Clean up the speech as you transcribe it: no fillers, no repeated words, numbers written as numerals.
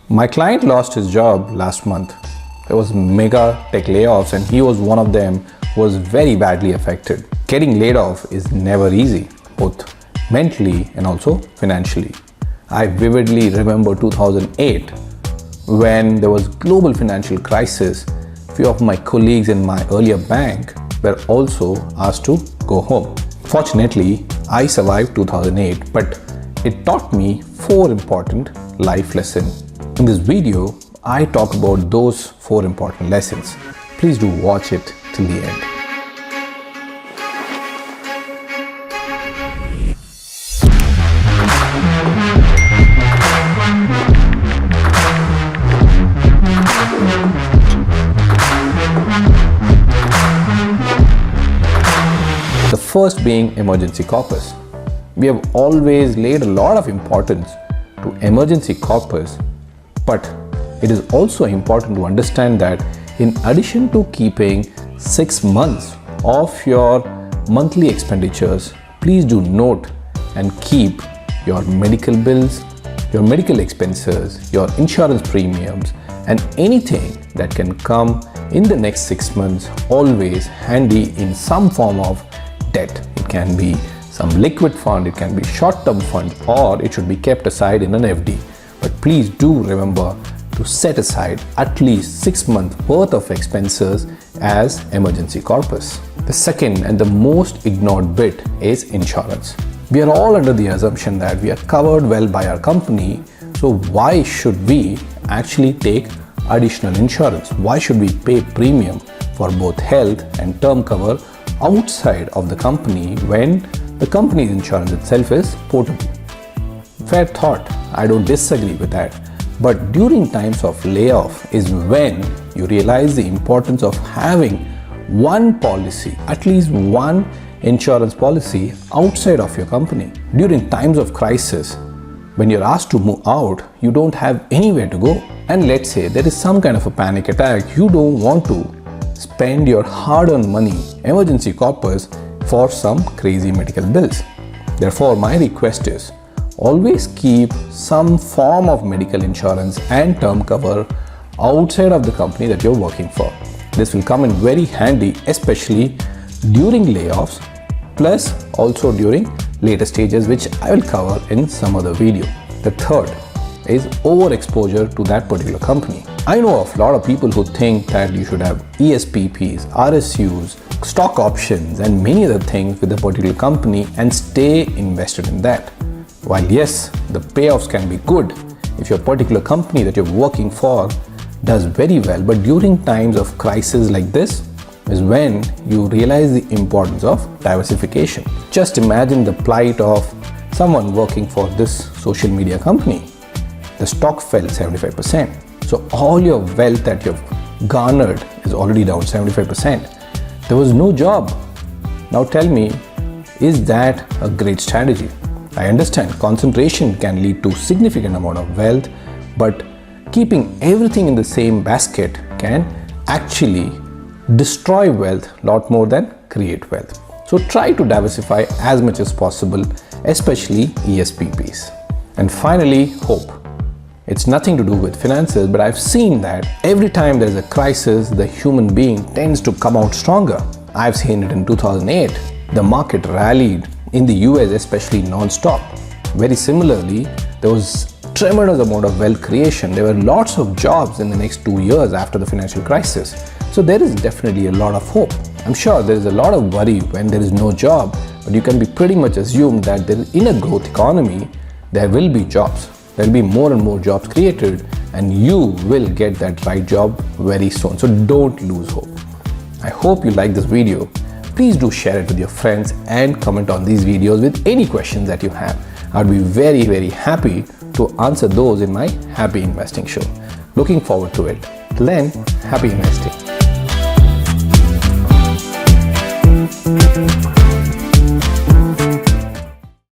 My client lost his job last month. There was mega tech layoffs and he was one of them who was very badly affected. Getting laid off is never easy, both mentally and also financially. I vividly remember 2008 when there was global financial crisis. Few of my colleagues in my earlier bank were also asked to go home. Fortunately, I survived 2008, but it taught me 4 important life lessons. In this video, I talk about those 4 important lessons. Please do watch it till the end. The first being emergency corpus. We have always laid a lot of importance to emergency corpus, but it is also important to understand that in addition to keeping 6 months of your monthly expenditures, please do note and keep your medical bills, your medical expenses, your insurance premiums, and anything that can come in the next 6 months always handy in some form of debt. It can be some liquid fund, it can be short-term fund, or it should be kept aside in an FD. But please do remember to set aside at least 6 months worth of expenses as emergency corpus. The second and the most ignored bit is insurance. We are all under the assumption that we are covered well by our company, so why should we actually take additional insurance? Why should we pay premium for both health and term cover outside of the company when the company's insurance itself is portable? Fair thought, I don't disagree with that. But during times of layoff is when you realize the importance of having one policy, at least one insurance policy outside of your company. During times of crisis, when you're asked to move out, you don't have anywhere to go. And let's say there is some kind of a panic attack, you don't want to spend your hard-earned money, emergency corpus, for some crazy medical bills. Therefore, my request is always keep some form of medical insurance and term cover outside of the company that you're working for. This will come in very handy, especially during layoffs, plus also during later stages, which I will cover in some other video. The third is overexposure to that particular company. I know of a lot of people who think that you should have ESPPs, RSUs, stock options, and many other things with a particular company and stay invested in that. While yes, the payoffs can be good if your particular company that you're working for does very well, but during times of crisis like this is when you realize the importance of diversification. Just imagine the plight of someone working for this social media company. The stock fell 75%. So all your wealth that you've garnered is already down 75%. There was no job. Now tell me, is that a great strategy? I understand concentration can lead to significant amount of wealth, but keeping everything in the same basket can actually destroy wealth a lot more than create wealth. So try to diversify as much as possible, especially ESPPs. And finally, hope. It's nothing to do with finances, but I've seen that every time there's a crisis, the human being tends to come out stronger. I've seen it in 2008. The market rallied in the US, especially non-stop. Very similarly, there was tremendous amount of wealth creation. There were lots of jobs in the next 2 years after the financial crisis. So there is definitely a lot of hope. I'm sure there is a lot of worry when there is no job, but you can be pretty much assumed that in a growth economy, there will be jobs. There will be more and more jobs created, and you will get that right job very soon. So don't lose hope. I hope you like this video. Please do share it with your friends and comment on these videos with any questions that you have. I'd be very, very happy to answer those in my Happy Investing show. Looking forward to it. Till then, happy investing.